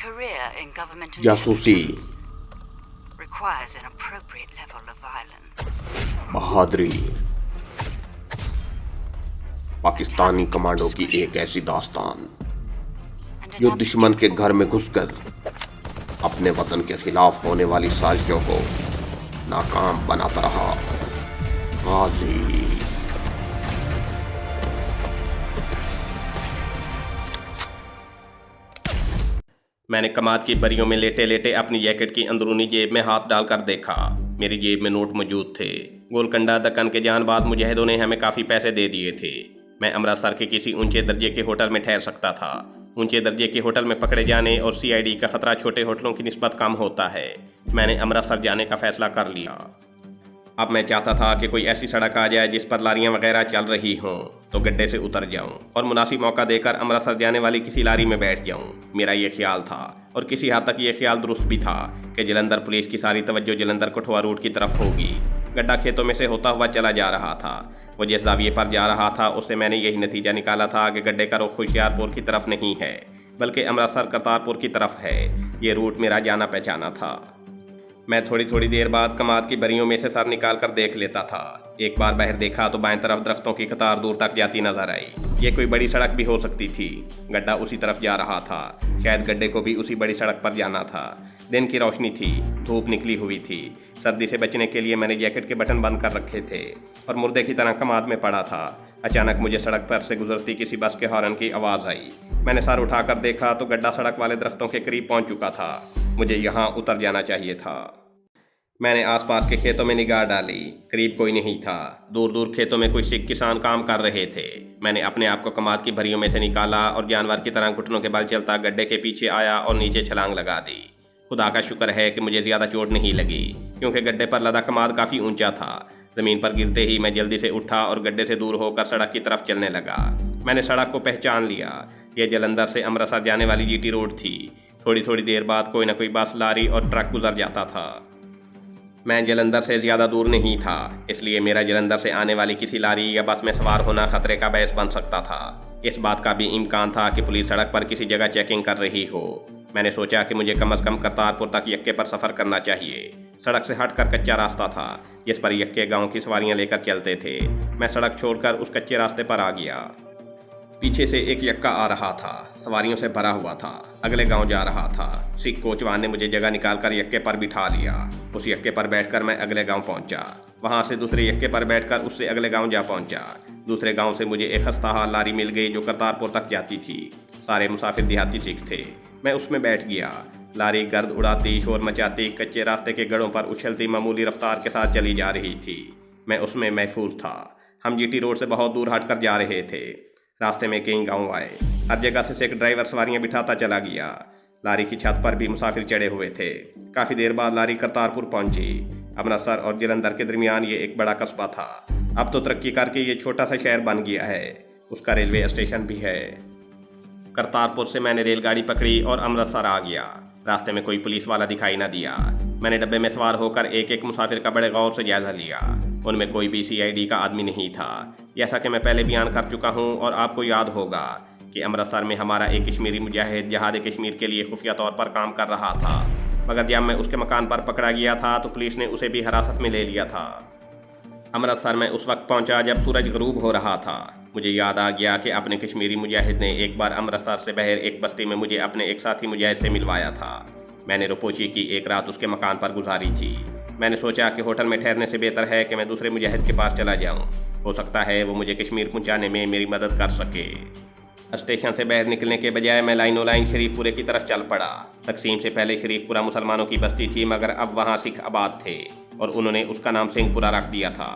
career in government जासूसी, intelligence requires an appropriate level of violence. बहादुरी, Pakistani commando की एक ऐसी दास्तान जो दुश्मन के घर में घुसकर अपने वतन के खिलाफ होने वाली साजिशों को नाकाम बनाता रहा। गाजी। मैंने कमाद की बरियों में लेटे लेटे अपनी जैकेट की अंदरूनी जेब में हाथ डालकर देखा। मेरी जेब में नोट मौजूद थे। गोलकंडा दक्कन के जानबाज मुजाहिदों ने हमें काफ़ी पैसे दे दिए थे। मैं अमृतसर के किसी ऊंचे दर्जे के होटल में ठहर सकता था। ऊंचे दर्जे के होटल में पकड़े जाने और सीआईडी का खतरा छोटे होटलों की निस्बत कम होता है। मैंने अमृतसर जाने का फैसला कर लिया। अब मैं चाहता था कि कोई ऐसी सड़क आ जाए जिस पर लारियां वगैरह चल रही हों तो गड्ढे से उतर जाऊं और मुनासिब मौका देकर अमृतसर जाने वाली किसी लारी में बैठ जाऊं। मेरा ये ख्याल था और किसी हद तक ये ख्याल दुरुस्त भी था कि जलंधर पुलिस की सारी तवज्जो जलंधर कठुआ रोड की तरफ होगी। गड्ढा खेतों में से होता हुआ चला जा रहा था। वो जिस जाविये पर जा रहा था उससे मैंने यही नतीजा निकाला था कि गड्ढे का रुख होशियारपुर की तरफ नहीं है बल्कि अमृतसर करतारपुर की तरफ है। ये रूट मेरा जाना पहचाना था। मैं थोड़ी देर बाद कमाद की बरियों में से सर निकाल कर देख लेता था। एक बार बाहर देखा तो बाएं तरफ दरख्तों की कतार दूर तक जाती नजर आई। ये कोई बड़ी सड़क भी हो सकती थी। गड्ढा उसी तरफ जा रहा था। शायद गड्ढे को भी उसी बड़ी सड़क पर जाना था। दिन की रोशनी थी, धूप निकली हुई थी। सर्दी से बचने के लिए मैंने जैकेट के बटन बंद कर रखे थे और मुर्दे की तरह कमाद में पड़ा था। अचानक मुझे सड़क पर से गुजरती किसी बस के हॉर्न की आवाज़ आई। मैंने सर उठाकर देखा तो गड्ढा सड़क वाले दरख्तों के करीब पहुंच चुका था। मुझे यहाँ उतर जाना चाहिए था। मैंने आसपास के खेतों में निगाह डाली। करीब कोई नहीं था। दूर दूर खेतों में कुछ सिख किसान काम कर रहे थे। मैंने अपने आप को कमाद की भरियों में से निकाला और जानवर की तरह घुटनों के बल चलता गड्ढे के पीछे आया और नीचे छलांग लगा दी। खुदा का शुक्र है कि मुझे ज़्यादा चोट नहीं लगी क्योंकि गड्ढे पर लदा कमाद काफ़ी ऊंचा था। ज़मीन पर गिरते ही मैं जल्दी से उठा और गड्ढे से दूर होकर सड़क की तरफ चलने लगा। मैंने सड़क को पहचान लिया। यह जलंधर से अमृतसर जाने वाली जीटी रोड थी। थोड़ी देर बाद कोई न कोई बस, लारी और ट्रक गुजर जाता था। मैं जलंधर से ज़्यादा दूर नहीं था, इसलिए मेरा जलंधर से आने वाली किसी लारी या बस में सवार होना खतरे का बायस बन सकता था। इस बात का भी इम्कान था कि पुलिस सड़क पर किसी जगह चेकिंग कर रही हो। मैंने सोचा कि मुझे कम से कम करतारपुर तक यक्के पर सफ़र करना चाहिए। सड़क से हटकर कच्चा रास्ता था जिस पर यक्के गांव की सवारियां लेकर चलते थे। मैं सड़क छोड़कर उस कच्चे रास्ते पर आ गया। पीछे से एक यक्का आ रहा था, सवारियों से भरा हुआ था, अगले गांव जा रहा था। सिख कोचवान ने मुझे जगह निकालकर यक्के पर बिठा लिया। उस यक्के पर बैठकर मैं अगले गांव पहुंचा। वहां से दूसरे यक्के पर बैठकर उससे अगले गांव जा पहुंचा। दूसरे गांव से मुझे एक खस्ता हाल लारी मिल गई जो करतारपुर तक जाती थी। सारे मुसाफिर देहाती सिख थे। मैं उसमें बैठ गया। लारी गर्द उड़ाती, शोर मचाती, कच्चे रास्ते के गड़ों पर उछलती मामूली रफ्तार के साथ चली जा रही थी। मैं उसमें महफूज था। हम जीटी रोड से बहुत दूर हटकर जा रहे थे। रास्ते में कई गांव आए। हर जगह से एक ड्राइवर सवारियां बिठाता चला गया। लारी की छत पर भी मुसाफिर चढ़े हुए थे। काफ़ी देर बाद लारी करतारपुर पहुंची। अमृतसर और जलंधर के दरमियान ये एक बड़ा कस्बा था। अब तो तरक्की करके ये छोटा सा शहर बन गया है। उसका रेलवे स्टेशन भी है। करतारपुर से मैंने रेलगाड़ी पकड़ी और अमृतसर आ गया। रास्ते में कोई पुलिस वाला दिखाई न दिया। मैंने डब्बे में सवार होकर एक एक मुसाफिर का बड़े गौर से जायजा लिया। उनमें कोई भी सीआईडी का आदमी नहीं था। जैसा कि मैं पहले बयान कर चुका हूं और आपको याद होगा कि अमृतसर में हमारा एक कश्मीरी मुजाहिद जहाद कश्मीर के लिए खुफिया तौर पर काम कर रहा था, मगर जब मैं उसके मकान पर पकड़ा गया था तो पुलिस ने उसे भी हिरासत में ले लिया था। अमृतसर में उस वक्त पहुंचा जब सूरज गरूब हो रहा था। मुझे याद आ गया कि अपने कश्मीरी मुजाहिद ने एक बार अमृतसर से बाहर एक बस्ती में मुझे अपने एक साथी मुजाहिद से मिलवाया था। मैंने रुपोशी की एक रात उसके मकान पर गुजारी थी। मैंने सोचा कि होटल में ठहरने से बेहतर है कि मैं दूसरे मुजाहिद के पास चला जाऊं। हो सकता है वो मुझे कश्मीर पहुंचाने में मेरी मदद कर सके। स्टेशन से बाहर निकलने के बजाय मैं लाइनों लाइन शरीफपुरे की तरफ चल पड़ा। तकसीम से पहले शरीफपुरा मुसलमानों की बस्ती थी, मगर अब वहाँ सिख आबाद थे और उन्होंने उसका नाम सिंहपुरा रख दिया था।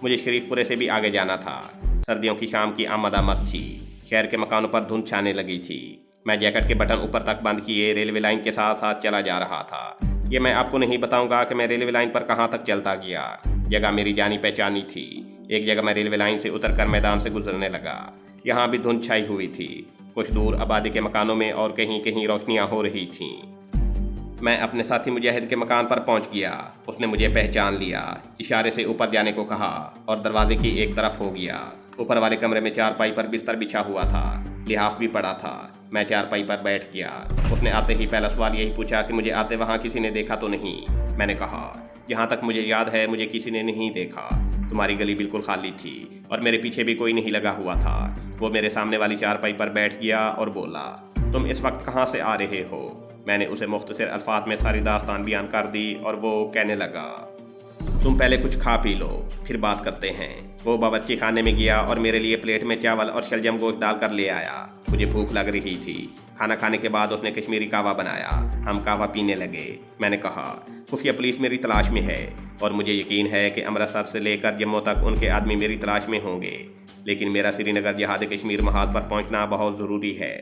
मुझे शरीफपुरे से भी आगे जाना था। सर्दियों की शाम की आमद थी। शहर के मकानों पर धुंध छाने लगी थी। मैं जैकेट के बटन ऊपर तक बंद किए रेलवे लाइन के साथ साथ चला जा रहा था। ये मैं आपको नहीं बताऊंगा कि मैं रेलवे लाइन पर कहाँ तक चलता गया। जगह मेरी जानी पहचानी थी। एक जगह मैं रेलवे लाइन से उतरकर मैदान से गुजरने लगा। यहाँ भी धुंध छाई हुई थी। कुछ दूर आबादी के मकानों में और कहीं कहीं रोशनियाँ हो रही थीं। मैं अपने साथी मुजाहिद के मकान पर पहुंच गया। उसने मुझे पहचान लिया, इशारे से ऊपर जाने को कहा और दरवाजे की एक तरफ हो गया। ऊपर वाले कमरे में चारपाई पर बिस्तर बिछा हुआ था, लिहाफ भी पड़ा था। मैं चारपाई पर बैठ गया। उसने आते ही पहला सवाल यही पूछा कि मुझे आते वहाँ किसी ने देखा तो नहीं। मैंने कहा, जहाँ तक मुझे याद है मुझे किसी ने नहीं देखा। तुम्हारी गली बिल्कुल खाली थी और मेरे पीछे भी कोई नहीं लगा हुआ था। वो मेरे सामने वाली चारपाई पर बैठ गया और बोला, तुम इस वक्त कहाँ से आ रहे हो? मैंने उसे मुख्तसर अल्फाज में सारी दास्तान बयान कर दी और वो कहने लगा, तुम पहले कुछ खा पी लो, फिर बात करते हैं। वो बावर्ची खाने में गया और मेरे लिए प्लेट में चावल और शलजम गोश्त डालकर ले आया। मुझे भूख लग रही थी। खाना खाने के बाद उसने कश्मीरी कहवा बनाया। हम कहवा पीने लगे। मैंने कहा, खुफिया पुलिस मेरी तलाश में है और मुझे यकीन है कि अमृतसर से लेकर जम्मू तक उनके आदमी मेरी तलाश में होंगे, लेकिन मेरा श्रीनगर जहाद कश्मीर महाज पर पहुंचना बहुत ज़रूरी है।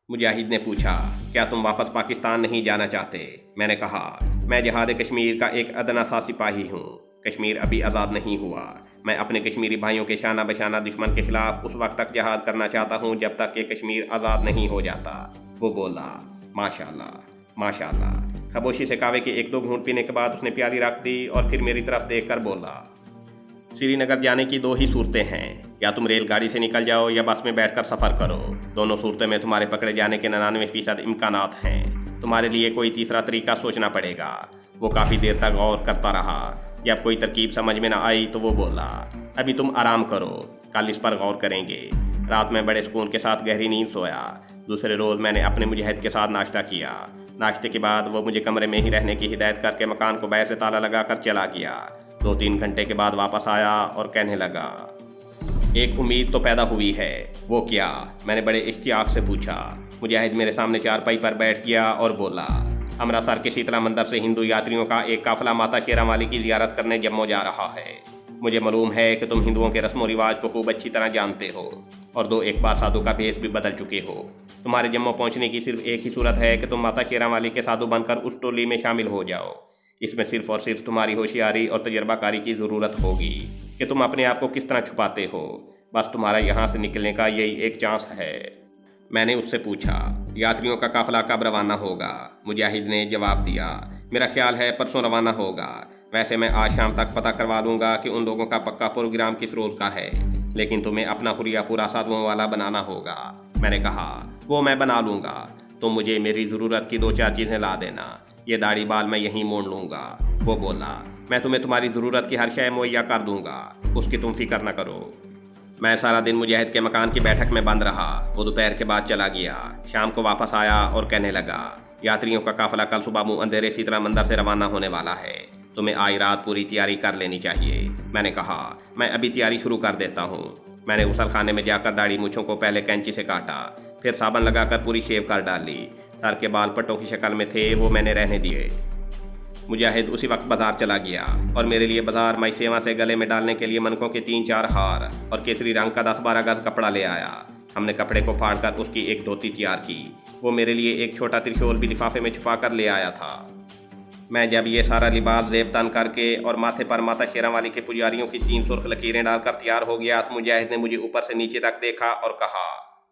मुजाहिद ने पूछा, क्या तुम वापस पाकिस्तान नहीं जाना चाहते? मैंने कहा, मैं जहाद कश्मीर का एक अदना सा सिपाही हूँ। कश्मीर अभी आज़ाद नहीं हुआ। मैं अपने कश्मीरी भाइयों के शाना बशाना दुश्मन के खिलाफ उस वक्त तक जहाद करना चाहता हूँ जब तक कि कश्मीर आज़ाद नहीं हो जाता। वो बोला, माशाल्लाह माशाल्लाह। खामोशी से कावे के एक दो घूंट पीने के बाद उसने प्याली रख दी और फिर मेरी तरफ देखकर बोला, श्रीनगर जाने की दो ही सूरतें हैं, या तुम रेलगाड़ी से निकल जाओ या बस में बैठकर सफ़र करो। दोनों सूरतों में तुम्हारे पकड़े जाने के 99% इम्कानात हैं। तुम्हारे लिए कोई तीसरा तरीका सोचना पड़ेगा। वो काफ़ी देर तक गौर करता रहा। जब कोई तरकीब समझ में ना आई तो वो बोला, अभी तुम आराम करो, कल इस पर गौर करेंगे। रात में बड़े सुकून के साथ गहरी नींद सोया। दूसरे रोज़ मैंने अपने मुजाहिद के साथ नाश्ता किया। नाश्ते के बाद वो मुझे कमरे में ही रहने की हिदायत करके मकान को बाहर से ताला लगा कर चला गया। 2-3 घंटे के बाद वापस आया और कहने लगा, एक उम्मीद तो पैदा हुई है। वो क्या? मैंने बड़े इश्तियाक से पूछा। मुजाहिद मेरे सामने चारपाई पर बैठ गया और बोला, अमृतसर के शीतला मंदिर से हिंदू यात्रियों का एक काफिला माता शेरावाली की जियारत करने जम्मू जा रहा है। मुझे मालूम है कि तुम हिंदुओं के रस्म व रिवाज को खूब अच्छी तरह जानते हो और 2-1 बार साधु का भेष भी बदल चुके हो। तुम्हारे जम्मू पहुंचने की सिर्फ एक ही सूरत है कि तुम माता शेरावाली के साधु बनकर उस टोली में शामिल हो जाओ। इसमें सिर्फ और सिर्फ तुम्हारी होशियारी और तजर्बाकारी की ज़रूरत होगी कि तुम अपने आप को किस तरह छुपाते हो। बस तुम्हारा यहाँ से निकलने का यही एक चांस है। मैंने उससे पूछा, यात्रियों का काफिला कब रवाना होगा? मुजाहिद ने जवाब दिया, मेरा ख्याल है परसों रवाना होगा। वैसे मैं आज शाम तक पता करवा लूँगा कि उन लोगों का पक्का प्रोग्राम किस रोज़ का है, लेकिन तुम्हें अपना हुरिया पूरा साधुओं वाला बनाना होगा। मैंने कहा, वो मैं बना लूँगा। तुम मुझे मेरी ज़रूरत की 2-4 चीज़ें ला देना। ये दाढ़ी बाल मैं यहीं मोड़ लूँगा। वो बोला, मैं तुम्हें तुम्हारी ज़रूरत की हर शय मुहैया कर दूँगा, उसकी तुम फिक्र न करो। मैं सारा दिन मुजाहिद के मकान की बैठक में बंद रहा। वो दोपहर के बाद चला गया। शाम को वापस आया और कहने लगा, यात्रियों का काफिला कल सुबह मुँह अंधेरे शीतला मंदिर से रवाना होने वाला है। तुम्हें आज रात पूरी तैयारी कर लेनी चाहिए। मैंने कहा, मैं अभी तैयारी शुरू कर देता हूँ। मैंने गुसल खाने में जाकर दाढ़ी मूँछों को पहले कैंची से काटा, फिर साबन लगाकर पूरी शेव कर डाली। सर के बाल पट्टों की शक्ल में थे, वो मैंने रहने दिए। मुजाहिद उसी वक्त बाजार चला गया और मेरे लिए बाजार मई सेवा से गले में डालने के लिए मनकों के 3-4 हार और केसरी रंग का 10-12 गज कपड़ा ले आया। हमने कपड़े को फाड़कर उसकी एक धोती तैयार की। वो मेरे लिए एक छोटा त्रिशूल भी लिफाफे में छुपा कर ले आया था। मैं जब ये सारा लिबास जेब तन करके और माथे पर माता शेरावाली के पुजारियों की 3 सुर्ख लकीरें डालकर तैयार हो गया तो मुजाहिद ने मुझे ऊपर से नीचे तक देखा और कहा,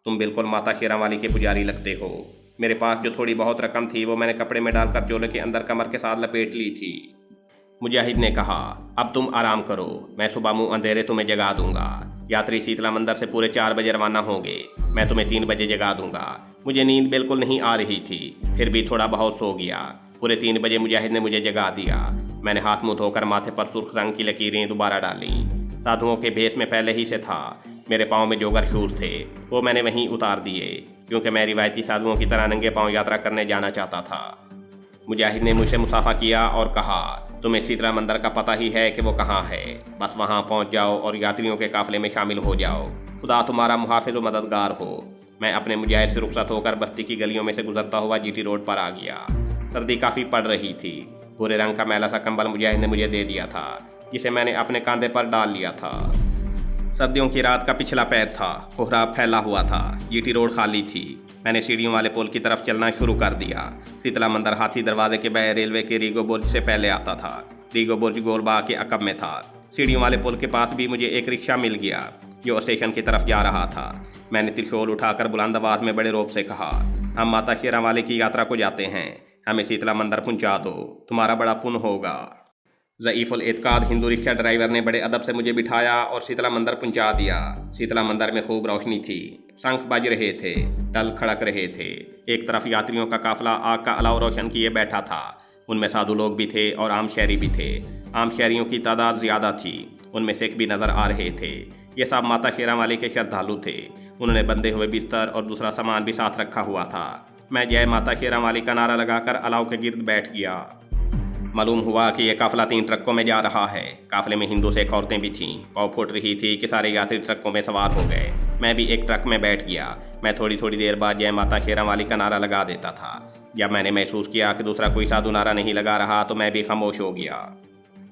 तुम बिल्कुल माता शेरावाली के पुजारी लगते हो। मेरे पास जो थोड़ी बहुत रकम थी वो मैंने कपड़े में डालकर चोले के अंदर कमर के साथ लपेट ली थी। मुजाहिद ने कहा, अब तुम आराम करो, मैं सुबह मुँह अंधेरे तुम्हें जगा दूंगा। यात्री शीतला मंदिर से पूरे 4 बजे रवाना होंगे। मैं तुम्हें 3 बजे जगा दूंगा। मुझे नींद बिल्कुल नहीं आ रही थी, फिर भी थोड़ा बहुत सो गया। पूरे 3 बजे मुजाहिद ने मुझे जगा दिया। मैंने हाथ मुँह धोकर माथे पर सुर्ख रंग की लकीरें दोबारा डाली। साधुओं के भेष में पहले ही से था। मेरे पाँव में जोगर शूज थे, वो मैंने वहीं उतार दिए, क्योंकि मैं रिवायती साधुओं की तरह नंगे पाँव यात्रा करने जाना चाहता था। मुजाहिद ने मुझसे मुसाफा किया और कहा, तुम्हें शीतला मंदिर का पता ही है कि वो कहाँ है। बस वहाँ पहुँच जाओ और यात्रियों के काफिले में शामिल हो जाओ। खुदा तुम्हारा मुहाफिज व मददगार हो। मैं अपने मुजाहिद से रुखसत होकर बस्ती की गलियों में से गुजरता हुआ जीटी रोड पर आ गया। सर्दी काफ़ी पड़ रही थी। भूरे रंग का मैला सा कंबल मुजाहिद ने मुझे दे दिया था, जिसे मैंने अपने कंधे पर डाल लिया था। सर्दियों की रात का पिछला पैर था। कोहरा फैला हुआ था। जीटी रोड खाली थी। मैंने सीढ़ियों वाले पुल की तरफ चलना शुरू कर दिया। शीतला मंदिर हाथी दरवाजे के बाहर रेलवे के रीगो बुर्ज से पहले आता था। रीगो बुर्ज गोलबाग के अकब में था। सीढ़ियों वाले पुल के पास भी मुझे एक रिक्शा मिल गया जो स्टेशन की तरफ जा रहा था। मैंने त्रिशूल उठाकर बुलंद आवाज में बड़े रोब से कहा, हम माता शेरावाली की यात्रा को जाते हैं, हमें शीतला मंदिर पहुंचा दो, तुम्हारा बड़ा पुण्य होगा। ज़ईफ़ुल एतकाद हिंदू रिक्शा ड्राइवर ने बड़े अदब से मुझे बिठाया और शीतला मंदिर पहुंचा दिया। शीतला मंदिर में खूब रोशनी थी, शंख बज रहे थे, डल खड़क रहे थे। एक तरफ यात्रियों का काफिला आग का अलाव रोशन किए बैठा था। उनमें साधु लोग भी थे और आम शहरी भी थे। आम शहरियों की तादाद ज़्यादा थी, उनमें सिख भी नज़र आ रहे थे। ये सब माता शेरावाली के श्रद्धालु थे। उन्होंने बंधे हुए बिस्तर और दूसरा सामान भी साथ रखा हुआ था। मैं जय माता शेरावाली का नारा लगाकर अलाव के गिर्द बैठ गया। मालूम हुआ कि यह काफिला 3 ट्रकों में जा रहा है। काफिले में हिंदू सिख औरतें भी थीं। पाँव फूट रही थी कि सारे यात्री ट्रकों में सवार हो गए। मैं भी एक ट्रक में बैठ गया। मैं थोड़ी थोड़ी देर बाद जय माता शेरावाली का नारा लगा देता था। जब मैंने महसूस किया कि दूसरा कोई साधु नारा नहीं लगा रहा तो मैं भी खामोश हो गया।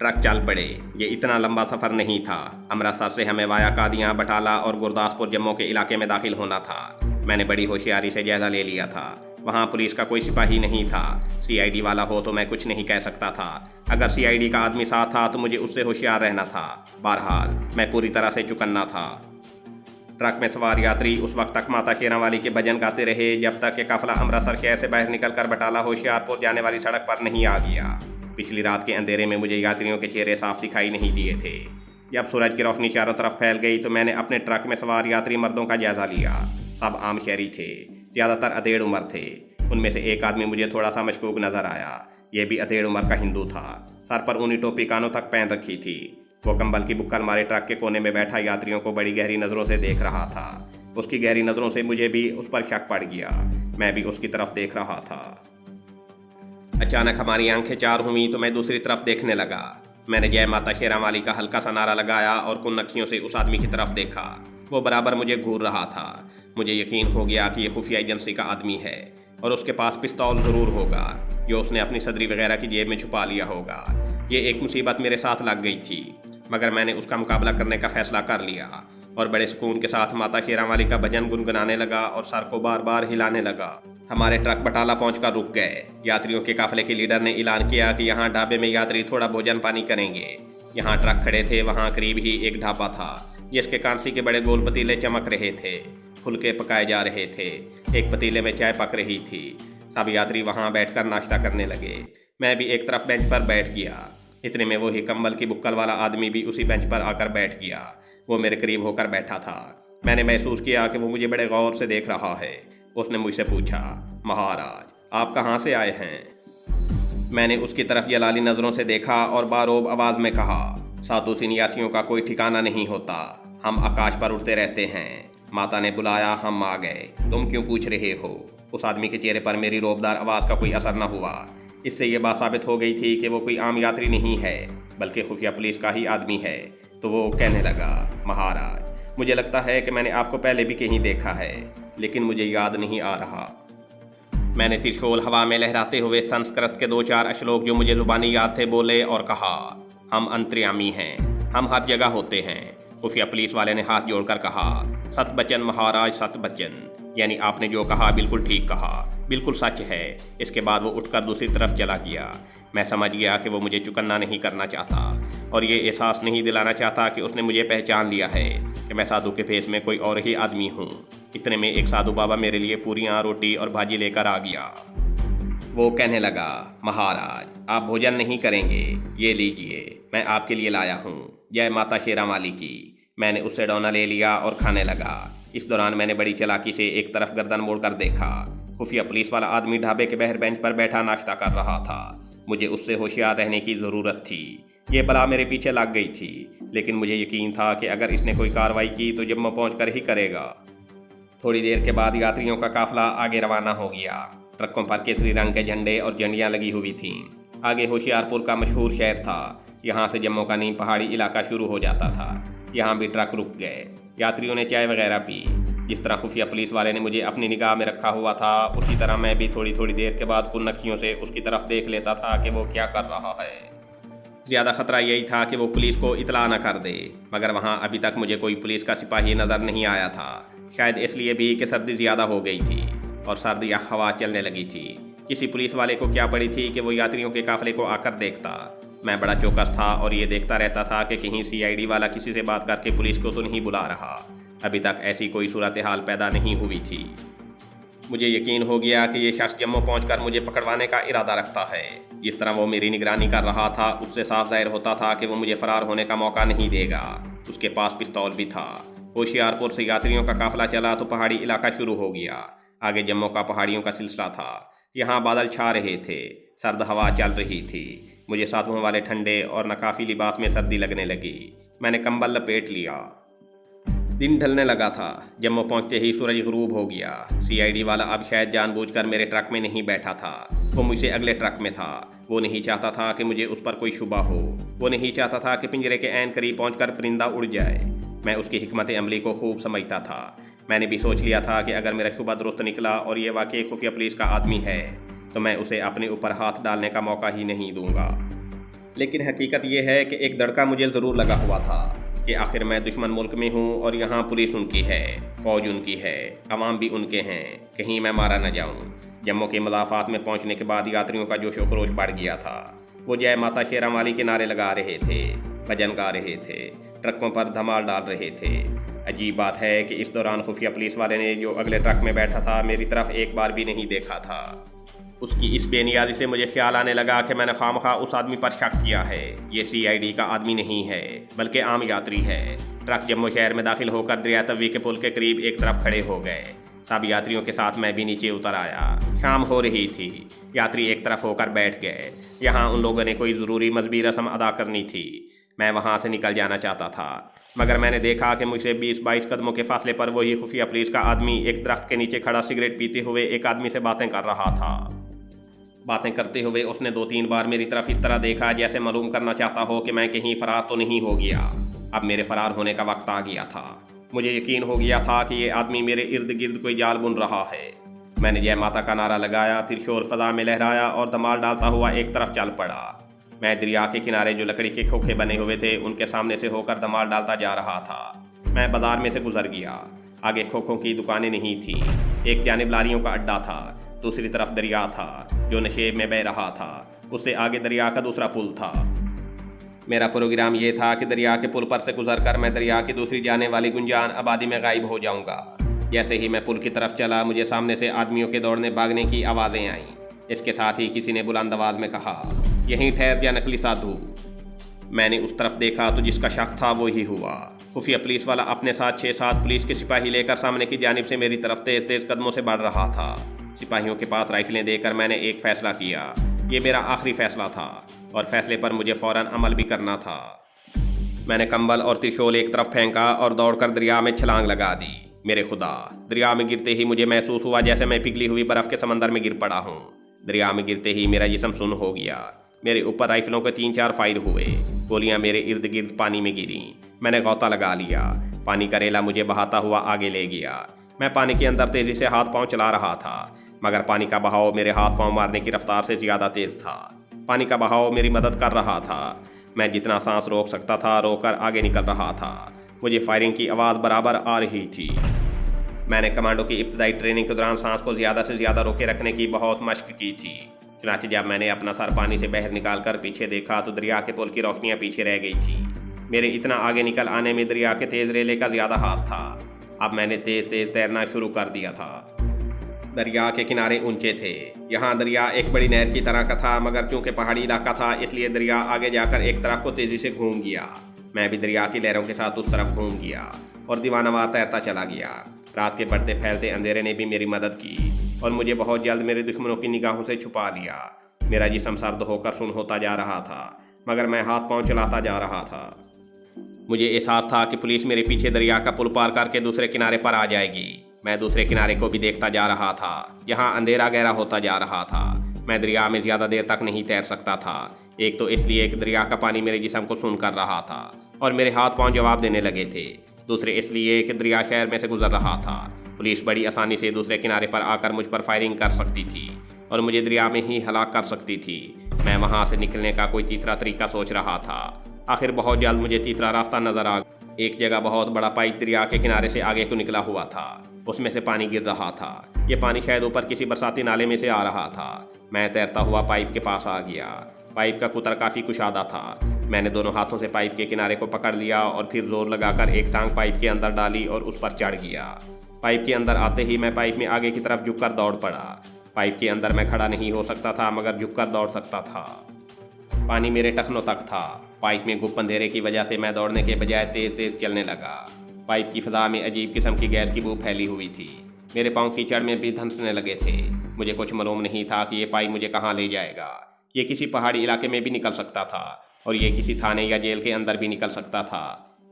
ट्रक चल पड़े। ये इतना लंबा सफ़र नहीं था। अमृतसर से हमें वाया कादियाँ, बटाला और गुरदासपुर जम्मू के इलाके में दाखिल होना था। मैंने बड़ी होशियारी से जायज़ा ले लिया था। वहाँ पुलिस का कोई सिपाही नहीं था। CID वाला हो तो मैं कुछ नहीं कह सकता था। अगर CID का आदमी साथ था तो मुझे उससे होशियार रहना था। बहरहाल मैं पूरी तरह से चौकन्ना था। ट्रक में सवार यात्री उस वक्त तक माता शेरावाली के भजन गाते रहे जब तक कि काफिला अमृतसर शहर से बाहर निकलकर बटाला होशियारपुर जाने वाली सड़क पर नहीं आ गया। पिछली रात के अंधेरे में मुझे यात्रियों के चेहरे साफ दिखाई नहीं दिए थे। जब सूरज की रोशनी चारों तरफ फैल गई तो मैंने अपने ट्रक में सवार यात्री मर्दों का जायजा लिया। सब आम शहरी थे, ज़्यादातर अधेड़ उम्र थे। उनमें से एक आदमी मुझे थोड़ा सा मशकूक नजर आया। यह भी अधेड़ उम्र का हिंदू था। सर पर ऊनी टोपी कानों तक पहन रखी थी। वो कंबल की बुक्कल मारे ट्रक के कोने में बैठा यात्रियों को बड़ी गहरी नज़रों से देख रहा था। उसकी गहरी नज़रों से मुझे भी उस पर शक पड़ गया। मैं भी उसकी तरफ देख रहा था। अचानक हमारी आंखें चार हुई तो मैं दूसरी तरफ देखने लगा। मैंने जय माता शेरावाली का हल्का सा नारा लगाया और कुन अखियों से उस आदमी की तरफ देखा। वो बराबर मुझे घूर रहा था। मुझे यकीन हो गया कि ये खुफिया एजेंसी का आदमी है और उसके पास पिस्तौल ज़रूर होगा जो उसने अपनी सदरी वगैरह की जेब में छुपा लिया होगा। ये एक मुसीबत मेरे साथ लग गई थी, मगर मैंने उसका मुकाबला करने का फ़ैसला कर लिया और बड़े सुकून के साथ माता शेरावाली का भजन गुनगुनाने लगा और सर को बार बार हिलाने लगा। हमारे ट्रक बटाला पहुंचकर रुक गए। यात्रियों के काफिले के लीडर ने ऐलान किया कि यहाँ ढाबे में यात्री थोड़ा भोजन पानी करेंगे। यहाँ ट्रक खड़े थे, वहाँ करीब ही एक ढाबा था जिसके कांसी के बड़े गोल पतीले चमक रहे थे। फुलके पकाए जा रहे थे। एक पतीले में चाय पक रही थी। सब यात्री वहाँ बैठकर नाश्ता करने लगे। मैं भी एक तरफ बेंच पर बैठ गया। इतने में वही कंबल की बुक्कल वाला आदमी भी उसी बेंच पर आकर बैठ गया। वो मेरे करीब होकर बैठा था। मैंने महसूस किया कि वो मुझे बड़े गौर से देख रहा है। उसने मुझसे पूछा, महाराज आप कहाँ से आए हैं? मैंने उसकी तरफ जलाली नज़रों से देखा और बारोब आवाज़ में कहा, साधु सन्यासियों का कोई ठिकाना नहीं होता। हम आकाश पर उड़ते रहते हैं। माता ने बुलाया, हम आ गए। तुम क्यों पूछ रहे हो? उस आदमी के चेहरे पर मेरी रोबदार आवाज़ का कोई असर न हुआ। इससे ये बात साबित हो गई थी कि वो कोई आम यात्री नहीं है बल्कि खुफिया पुलिस का ही आदमी है। तो वो कहने लगा, महाराज मुझे लगता है कि मैंने आपको पहले भी कहीं देखा है, लेकिन मुझे याद नहीं आ रहा। मैंने त्रिशूल हवा में लहराते हुए संस्कृत के 2-4 श्लोक जो मुझे जुबानी याद थे बोले और कहा, हम अंतर्यामी हैं, हम हर जगह होते हैं। खुफिया पुलिस वाले ने हाथ जोड़कर कहा, सत बचन महाराज, सत बचन, यानी आपने जो कहा बिल्कुल ठीक कहा, बिल्कुल सच है। इसके बाद वो उठकर दूसरी तरफ चला गया। मैं समझ गया कि वो मुझे चुकन्ना नहीं करना चाहता और ये एहसास नहीं दिलाना चाहता कि उसने मुझे पहचान लिया है कि मैं साधु के भेष में कोई और ही आदमी हूँ। इतने में एक साधु बाबा मेरे लिए पूरियाँ, रोटी और भाजी लेकर आ गया। वो कहने लगा, महाराज आप भोजन नहीं करेंगे, ये लीजिए, मैं आपके लिए लाया हूँ, जय माता शेरावाली की। मैंने उससे डोना ले लिया और खाने लगा। इस दौरान मैंने बड़ी चालाकी से एक तरफ गर्दन मोड़कर देखा। खुफिया पुलिस वाला आदमी ढाबे के बाहर बेंच पर बैठा नाश्ता कर रहा था। मुझे उससे होशियार रहने की ज़रूरत थी। ये बला मेरे पीछे लग गई थी, लेकिन मुझे यकीन था कि अगर इसने कोई कार्रवाई की तो जम्मू पहुंचकर ही करेगा। थोड़ी देर के बाद यात्रियों का काफिला आगे रवाना हो गया। ट्रकों पर केसरी रंग के झंडे और झंडियाँ लगी हुई थीं। आगे होशियारपुर का मशहूर शहर था। यहाँ से जम्मू का नीम पहाड़ी इलाका शुरू हो जाता था। यहाँ भी ट्रक रुक गए। यात्रियों ने चाय वगैरह पी। जिस तरह खुफिया पुलिस वाले ने मुझे अपनी निगाह में रखा हुआ था, उसी तरह मैं भी थोड़ी थोड़ी देर के बाद कुन्नखियों से उसकी तरफ देख लेता था कि वो क्या कर रहा है। ज़्यादा खतरा यही था कि वो पुलिस को इतला न कर दे, मगर वहाँ अभी तक मुझे कोई पुलिस का सिपाही नज़र नहीं आया था। शायद इसलिए भी कि सर्दी ज़्यादा हो गई थी और सर्दी या हवा चलने लगी थी। किसी पुलिस वाले को क्या पड़ी थी कि वो यात्रियों के काफिले को आकर देखता। मैं बड़ा चौकस था और ये देखता रहता था कि कहीं CID वाला किसी से बात करके पुलिस को तो नहीं बुला रहा। अभी तक ऐसी कोई सूरत हाल पैदा नहीं हुई थी। मुझे यकीन हो गया कि ये शख्स जम्मू पहुंचकर मुझे पकड़वाने का इरादा रखता है। जिस तरह वो मेरी निगरानी कर रहा था उससे साफ जाहिर होता था कि वो मुझे फरार होने का मौका नहीं देगा। उसके पास पिस्तौल भी था। होशियारपुर से यात्रियों का काफिला चला तो पहाड़ी इलाका शुरू हो गया। आगे जम्मू का पहाड़ियों का सिलसिला था। यहाँ बादल छा रहे थे, सर्द हवा चल रही थी। मुझे साधुओं वाले ठंडे और नकाफी लिबास में सर्दी लगने लगी। मैंने कंबल लपेट लिया। दिन ढलने लगा था। जम्मू पहुंचते ही सूरज गुरूब हो गया। सीआईडी वाला अब शायद जानबूझकर मेरे ट्रक में नहीं बैठा था। वो मुझसे अगले ट्रक में था। वो नहीं चाहता था कि मुझे उस पर कोई शुबा हो। वो नहीं चाहता था कि पिंजरे के ऐन करीब पहुंचकर परिंदा उड़ जाए। मैं उसकी हिकमत अमली को खूब समझता था। मैंने भी सोच लिया था कि अगर मेरा शुबा दुरुस्त निकला और ये वाकई खुफिया पुलिस का आदमी है तो मैं उसे अपने ऊपर हाथ डालने का मौका ही नहीं दूंगा। लेकिन हकीकत यह है कि एक दड़का मुझे ज़रूर लगा हुआ था कि आखिर मैं दुश्मन मुल्क में हूँ और यहाँ पुलिस उनकी है, फ़ौज उनकी है, अवाम भी उनके हैं। कहीं मैं मारा न जाऊँ। जम्मू के मदाफ़ात में पहुँचने के बाद यात्रियों का जोश व खरोश बढ़ गया था। वो जय माता शेरा वाली के नारे लगा रहे थे, भजन गा रहे थे, ट्रकों पर धमाल डाल रहे थे। अजीब बात है कि इस दौरान खुफिया पुलिस वाले ने जो अगले ट्रक में बैठा था मेरी तरफ एक बार भी नहीं देखा था। उसकी इस बेनियाजी से मुझे ख्याल आने लगा कि मैंने खामखा उस आदमी पर शक किया है। ये सीआईडी का आदमी नहीं है बल्कि आम यात्री है। ट्रक जम्मू शहर में दाखिल होकर दरिया तवी के पुल के करीब एक तरफ खड़े हो गए। सब यात्रियों के साथ मैं भी नीचे उतर आया। शाम हो रही थी। यात्री एक तरफ होकर बैठ गए। यहाँ उन लोगों ने कोई ज़रूरी मजहबी रस्म अदा करनी थी। मैं वहाँ से निकल जाना चाहता था, मगर मैंने देखा कि मुझसे 20-22 कदमों के फासले पर वही खुफिया पुलिस का आदमी एक दरख्त के नीचे खड़ा सिगरेट पीते हुए एक आदमी से बातें कर रहा था। बातें करते हुए उसने 2-3 बार मेरी तरफ इस तरह देखा जैसे मालूम करना चाहता हो कि मैं कहीं फरार तो नहीं हो गया। अब मेरे फरार होने का वक्त आ गया था। मुझे यकीन हो गया था कि ये आदमी मेरे इर्द गिर्द कोई जाल बुन रहा है। मैंने जय माता का नारा लगाया, त्रिशूल फजा में लहराया और धमाल डालता हुआ एक तरफ चल पड़ा। मैं दरिया के किनारे जो लकड़ी के खोखे बने हुए थे उनके सामने से होकर धमाल डालता जा रहा था। मैं बाजार में से गुजर गया। आगे खोखों की दुकानें नहीं थी। एक जानिब लारियों का अड्डा था, दूसरी तरफ दरिया था जो नशेब में बह रहा था। उससे आगे दरिया का दूसरा पुल था। मेरा प्रोग्राम ये था कि दरिया के पुल पर से गुजरकर मैं दरिया की दूसरी जाने वाली गुंजान आबादी में गायब हो जाऊंगा। जैसे ही मैं पुल की तरफ चला मुझे सामने से आदमियों के दौड़ने भागने की आवाज़ें आईं। इसके साथ ही किसी ने बुलंद आवाज़ में कहा, यहीं ठहर जा नकली साधु। मैंने उस तरफ देखा तो जिसका शक था वो ही हुआ। खुफिया पुलिस वाला अपने साथ 6-7 पुलिस के सिपाही लेकर सामने की जानिब से मेरी तरफ तेज तेज कदमों से बढ़ रहा था। सिपाहियों के पास राइफलें देकर मैंने एक फ़ैसला किया। ये मेरा आखिरी फ़ैसला था और फैसले पर मुझे फ़ौरन अमल भी करना था। मैंने कंबल और त्रिशूल एक तरफ फेंका और दौड़कर दरिया में छलांग लगा दी। मेरे खुदा, दरिया में गिरते ही मुझे महसूस हुआ जैसे मैं पिघली हुई बर्फ़ के समंदर में गिर पड़ा हूँ। दरिया में गिरते ही मेरा जिस्म सुन्न हो गया। मेरे ऊपर राइफलों के 3-4 फायर हुए। गोलियां मेरे इर्द गिर्द पानी में गिरी। मैंने गौता लगा लिया। पानी का रेला मुझे बहाता हुआ आगे ले गया। मैं पानी के अंदर तेज़ी से हाथ पांव चला रहा था, मगर पानी का बहाव मेरे हाथ पांव मारने की रफ्तार से ज़्यादा तेज़ था। पानी का बहाव मेरी मदद कर रहा था। मैं जितना सांस रोक सकता था रोककर आगे निकल रहा था। मुझे फायरिंग की आवाज़ बराबर आ रही थी। मैंने कमांडो की इब्तदाई ट्रेनिंग के दौरान सांस को ज़्यादा से ज़्यादा रोके रखने की बहुत मशक की थी। चुनांचे जब मैंने अपना सर पानी से बाहर निकाल कर पीछे देखा तो दरिया के पुल की रोशनियाँ पीछे रह गई थी। मेरे इतना आगे निकल आने में दरिया के तेज़ रेले का ज़्यादा हाथ था। अब मैंने तेज़ तेज़ तैरना शुरू कर दिया था। दरिया के किनारे ऊंचे थे। यहाँ दरिया एक बड़ी नहर की तरह का था, मगर चूंकि पहाड़ी इलाका था इसलिए दरिया आगे जाकर एक तरफ को तेज़ी से घूम गया। मैं भी दरिया की लहरों के साथ उस तरफ घूम गया और दीवानावार तैरता चला गया। रात के बढ़ते फैलते अंधेरे ने भी मेरी मदद की और मुझे बहुत जल्द मेरे दुश्मनों की निगाहों से छुपा लिया। मेरा जिस्म सर्द होकर सुन्न होता जा रहा था, मगर मैं हाथ पांव चलाता जा रहा था। मुझे एहसास था कि पुलिस मेरे पीछे दरिया का पुल पार करके दूसरे किनारे पर आ जाएगी। मैं दूसरे किनारे को भी देखता जा रहा था। यहाँ अंधेरा गहरा होता जा रहा था। मैं दरिया में ज़्यादा देर तक नहीं तैर सकता था। एक तो इसलिए कि दरिया का पानी मेरे जिस्म को सून कर रहा था और मेरे हाथ पांव जवाब देने लगे थे। दूसरे इसलिए कि दरिया शहर में से गुजर रहा था। पुलिस बड़ी आसानी से दूसरे किनारे पर आकर मुझ पर फायरिंग कर सकती थी और मुझे दरिया में ही हलाक कर सकती थी। मैं वहाँ से निकलने का कोई तीसरा तरीका सोच रहा था। आखिर बहुत जल्द मुझे तीसरा रास्ता नजर आ गया। एक जगह बहुत बड़ा पाइप दरिया के किनारे से आगे को निकला हुआ था। उसमें से पानी गिर रहा था। ये पानी शायद ऊपर किसी बरसाती नाले में से आ रहा था। मैं तैरता हुआ पाइप के पास आ गया। पाइप का कुतर काफ़ी कुशादा था। मैंने दोनों हाथों से पाइप के किनारे को पकड़ लिया और फिर जोर लगाकर एक टांग पाइप के अंदर डाली और उस पर चढ़ गया। पाइप के अंदर आते ही मैं पाइप में आगे की तरफ झुककर दौड़ पड़ा। पाइप के अंदर मैं खड़ा नहीं हो सकता था, मगर झुककर दौड़ सकता था। पानी मेरे टखनों तक था। पाइप में गुप्त अंधेरे की वजह से मैं दौड़ने के बजाय तेज तेज चलने लगा। पाइप की फिजा में अजीब किस्म की गैस की बू फैली हुई थी। मेरे पाँव कीचड़ में भी धंसने लगे थे। मुझे कुछ मालूम नहीं था कि ये पाइप मुझे कहाँ ले जाएगा। ये किसी पहाड़ी इलाके में भी निकल सकता था और ये किसी थाने या जेल के अंदर भी निकल सकता था।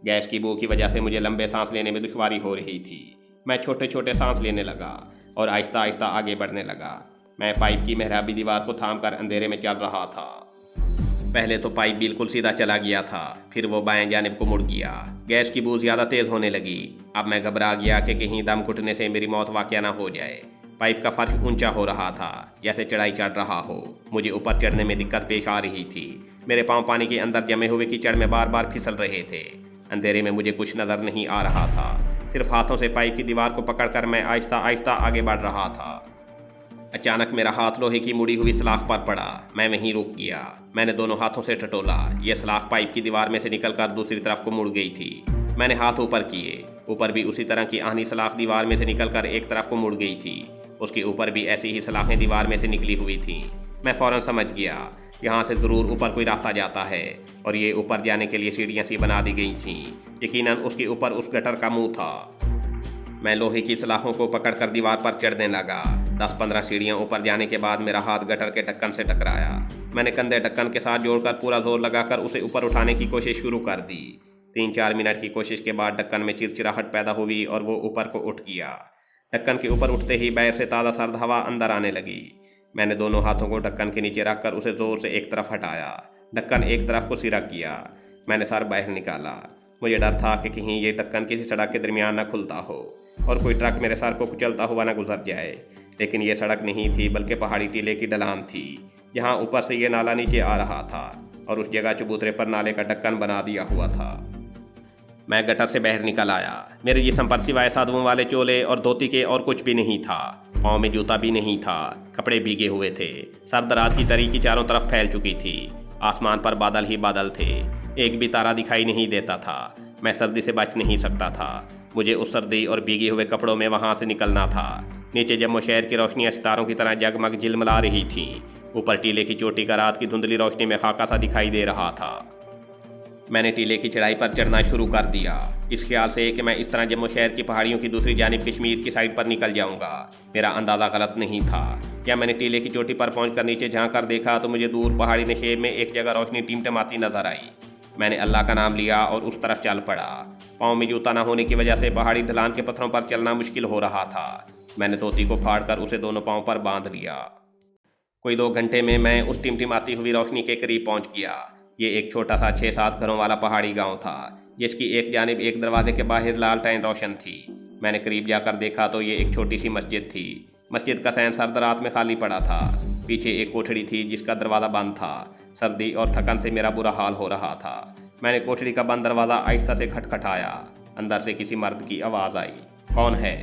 गैस की बू की वजह से मुझे लंबे सांस लेने में दुश्वारी हो रही थी। मैं छोटे छोटे सांस लेने लगा और आहिस्ता आहिस्ता आगे बढ़ने लगा। मैं पाइप की मेहराबी दीवार को थामकर अंधेरे में चल रहा था। पहले तो पाइप बिल्कुल सीधा चला गया था, फिर वो बाएं जानिब को मुड़ गया। गैस की बू ज़्यादा तेज़ होने लगी। अब मैं घबरा गया कि कहीं दम घुटने से मेरी मौत वाक़या ना हो जाए। पाइप का फर्श ऊंचा हो रहा था, जैसे चढ़ाई चढ़ रहा हो। मुझे ऊपर चढ़ने में दिक्कत पेश आ रही थी। मेरे पाँव पानी के अंदर जमे हुए कीचड़ में बार बार फिसल रहे थे। अंधेरे में मुझे कुछ नज़र नहीं आ रहा था। सिर्फ हाथों से पाइप की दीवार को पकड़कर मैं आहिस्ता आहिस्ता आगे बढ़ रहा था। अचानक मेरा हाथ लोहे की मुड़ी हुई सलाख पर पड़ा। मैं वहीं रुक गया। मैंने दोनों हाथों से टटोला। यह सलाख पाइप की दीवार में से निकलकर दूसरी तरफ को मुड़ गई थी। मैंने हाथ ऊपर किए। ऊपर भी उसी तरह की आहनी सलाख दीवार में से निकलकर एक तरफ को मुड़ गई थी। उसके ऊपर भी ऐसी ही सलाखें दीवार में से निकली हुई थीं। मैं फ़ौरन समझ गया, यहाँ से ज़रूर ऊपर कोई रास्ता जाता है और ये ऊपर जाने के लिए सीढ़ियाँ सी बना दी गई थीं। यकीनन उसके ऊपर उस गटर का मुंह था। मैं लोहे की सलाखों को पकड़कर दीवार पर चढ़ने लगा। 10-15 सीढ़ियाँ ऊपर जाने के बाद मेरा हाथ गटर के ढक्कन से टकराया। मैंने कंधे ढक्कन के साथ जोड़कर पूरा जोर लगाकर उसे ऊपर उठाने की कोशिश शुरू कर दी। 3-4 मिनट की कोशिश के बाद ढक्कन में चिरचिराहट पैदा हुई और वो ऊपर को उठ गया। ढक्कन के ऊपर उठते ही बाहर से ताज़ा सर्द हवा अंदर आने लगी। मैंने दोनों हाथों को ढक्कन के नीचे रखकर उसे ज़ोर से एक तरफ हटाया। ढक्कन एक तरफ को सिरा किया। मैंने सर बाहर निकाला। मुझे डर था कि कहीं ये ढक्कन किसी सड़क के दरमियान न खुलता हो और कोई ट्रक मेरे सर को कुचलता हुआ न गुजर जाए। लेकिन ये सड़क नहीं थी, बल्कि पहाड़ी टीले की ढलान थी। यहाँ ऊपर से ये नाला नीचे आ रहा था और उस जगह चबूतरे पर नाले का ढक्कन बना दिया हुआ था। मैं गटर से बाहर निकल आया। मेरे जिस्म पर सिवाय साधुओं वाले चोले और धोती के और कुछ भी नहीं था। पाँव में जूता भी नहीं था। कपड़े भीगे हुए थे। सर्द रात की तरीकी चारों तरफ फैल चुकी थी। आसमान पर बादल ही बादल थे। एक भी तारा दिखाई नहीं देता था। मैं सर्दी से बच नहीं सकता था। मुझे उस सर्दी और भीगे हुए कपड़ों में वहाँ से निकलना था। नीचे जम्मू शहर की रोशनियाँ सितारों की तरह जगमग झिलमिला रही थीं। ऊपर टीले की चोटी का रात की धुंधली रोशनी में खाका सा दिखाई दे रहा था। मैंने टीले की चढ़ाई पर चढ़ना शुरू कर दिया, इस ख्याल से कि मैं इस तरह जम्मू शहर की पहाड़ियों की दूसरी जानिब कश्मीर की साइड पर निकल जाऊंगा। मेरा अंदाज़ा गलत नहीं था। क्या मैंने टीले की चोटी पर पहुंचकर नीचे झांक कर देखा तो मुझे दूर पहाड़ी नशेब में एक जगह रोशनी टिमटिमाती नजर आई। मैंने अल्लाह का नाम लिया और उस तरफ चल पड़ा। पाँव में जूता न होने की वजह से पहाड़ी ढलान के पत्थरों पर चलना मुश्किल हो रहा था। मैंने धोती को फाड़कर उसे दोनों पाँव पर बांध लिया। कोई 2 घंटे में मैं उस टिमटिमाती हुई रोशनी के करीब पहुंच गया। ये एक छोटा सा 6-7 घरों वाला पहाड़ी गांव था, जिसकी एक जानिब एक दरवाजे के बाहर लालटेन रोशन थी। मैंने करीब जाकर देखा तो ये एक छोटी सी मस्जिद थी। मस्जिद का सहन सर्द रात में खाली पड़ा था। पीछे एक कोठड़ी थी जिसका दरवाज़ा बंद था। सर्दी और थकन से मेरा बुरा हाल हो रहा था। मैंने कोठड़ी का बंद दरवाज़ा आहिस्ता से खटखटाया। अंदर से किसी मर्द की आवाज़ आई। कौन है?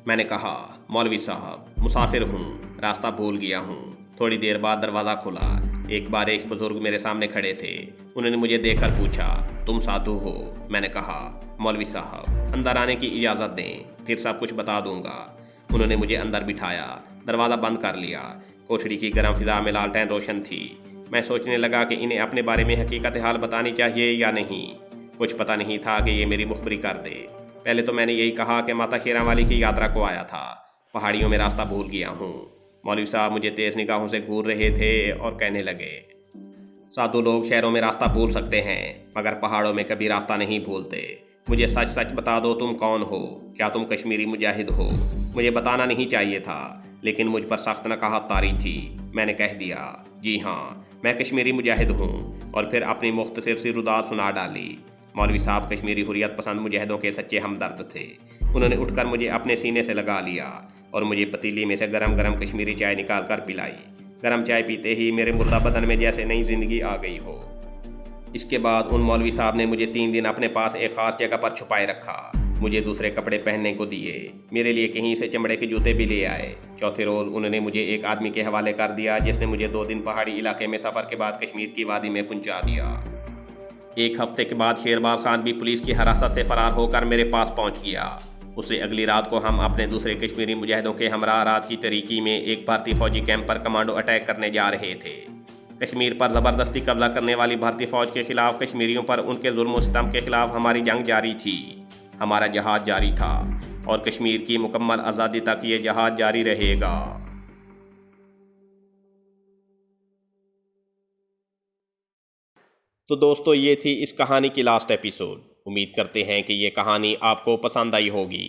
मैंने कहा, मौलवी साहब, मुसाफिर हूँ, रास्ता भूल गया हूँ। थोड़ी देर बाद दरवाज़ा खुला। एक बार एक बुजुर्ग मेरे सामने खड़े थे। उन्होंने मुझे देखकर पूछा, तुम साधु हो? मैंने कहा, मौलवी साहब, अंदर आने की इजाज़त दें, फिर सब कुछ बता दूंगा। उन्होंने मुझे अंदर बिठाया। दरवाज़ा बंद कर लिया। कोठड़ी की गर्म फिजा में लालटेन रोशन थी। मैं सोचने लगा कि इन्हें अपने बारे में हकीकत हाल बतानी चाहिए या नहीं। कुछ पता नहीं था कि ये मेरी मुखबरी कर दे। पहले तो मैंने यही कहा कि माता शेरावाली की यात्रा को आया था, पहाड़ियों में रास्ता भूल गया हूँ। मौलवी साहब मुझे तेज़ निगाहों से घूर रहे थे और कहने लगे, साधु लोग शहरों में रास्ता भूल सकते हैं, मगर पहाड़ों में कभी रास्ता नहीं भूलते। मुझे सच सच बता दो, तुम कौन हो? क्या तुम कश्मीरी मुजाहिद हो? मुझे बताना नहीं चाहिए था, लेकिन मुझ पर सख्त नकाहत तारी थी। मैंने कह दिया, जी हाँ, मैं कश्मीरी मुजाहिद हूँ, और फिर अपनी मुख्तसर सी रुदात सुना डाली। मौलवी साहब कश्मीरी हुर्रियत पसंद मुजाहिदों के सच्चे हमदर्द थे। उन्होंने उठकर मुझे अपने सीने से लगा लिया और मुझे पतीली में से गरम गरम कश्मीरी चाय निकाल कर पिलाई। गरम चाय पीते ही मेरे मुर्दा बदन में जैसे नई जिंदगी आ गई हो। इसके बाद उन मौलवी साहब ने मुझे 3 दिन अपने पास एक ख़ास जगह पर छुपाए रखा। मुझे दूसरे कपड़े पहनने को दिए। मेरे लिए कहीं से चमड़े के जूते भी ले आए। चौथे रोज़ उन्होंने मुझे एक आदमी के हवाले कर दिया, जिसने मुझे 2 दिन पहाड़ी इलाके में सफ़र के बाद कश्मीर की वादी में पहुंचा दिया। 1 हफ्ते के बाद शेरबाज खान भी पुलिस की हिरासत से फ़रार होकर मेरे पास पहुंच गया। उससे अगली रात को हम अपने दूसरे कश्मीरी मुजाहिदों के हमरा रात की तरीकी में एक भारतीय फौजी कैंप पर कमांडो अटैक करने जा रहे थे। कश्मीर पर ज़बरदस्ती कब्जा करने वाली भारतीय फ़ौज के खिलाफ कश्मीरियों पर उनके जुल्म सितम के खिलाफ हमारी जंग जारी थी। हमारा जहाज़ जारी था और कश्मीर की मुकम्मल आज़ादी तक ये जहाज़ जारी रहेगा। तो दोस्तों, ये थी इस कहानी की लास्ट एपिसोड। उम्मीद करते हैं कि ये कहानी आपको पसंद आई होगी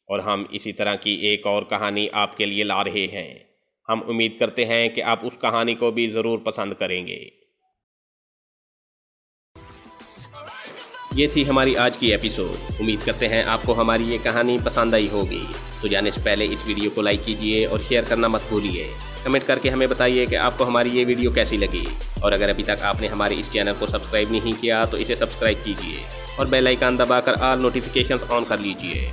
और हम इसी तरह की एक और कहानी आपके लिए ला रहे हैं। हम उम्मीद करते हैं कि आप उस कहानी को भी ज़रूर पसंद करेंगे। ये थी हमारी आज की एपिसोड। उम्मीद करते हैं आपको हमारी ये कहानी पसंद आई होगी। तो जाने से पहले इस वीडियो को लाइक कीजिए और शेयर करना मत भूलिए। कमेंट करके हमें बताइए कि आपको हमारी ये वीडियो कैसी लगी। और अगर अभी तक आपने हमारे इस चैनल को सब्सक्राइब नहीं किया तो इसे सब्सक्राइब कीजिए और बेल आइकन दबाकर ऑल नोटिफिकेशंस ऑन कर लीजिए।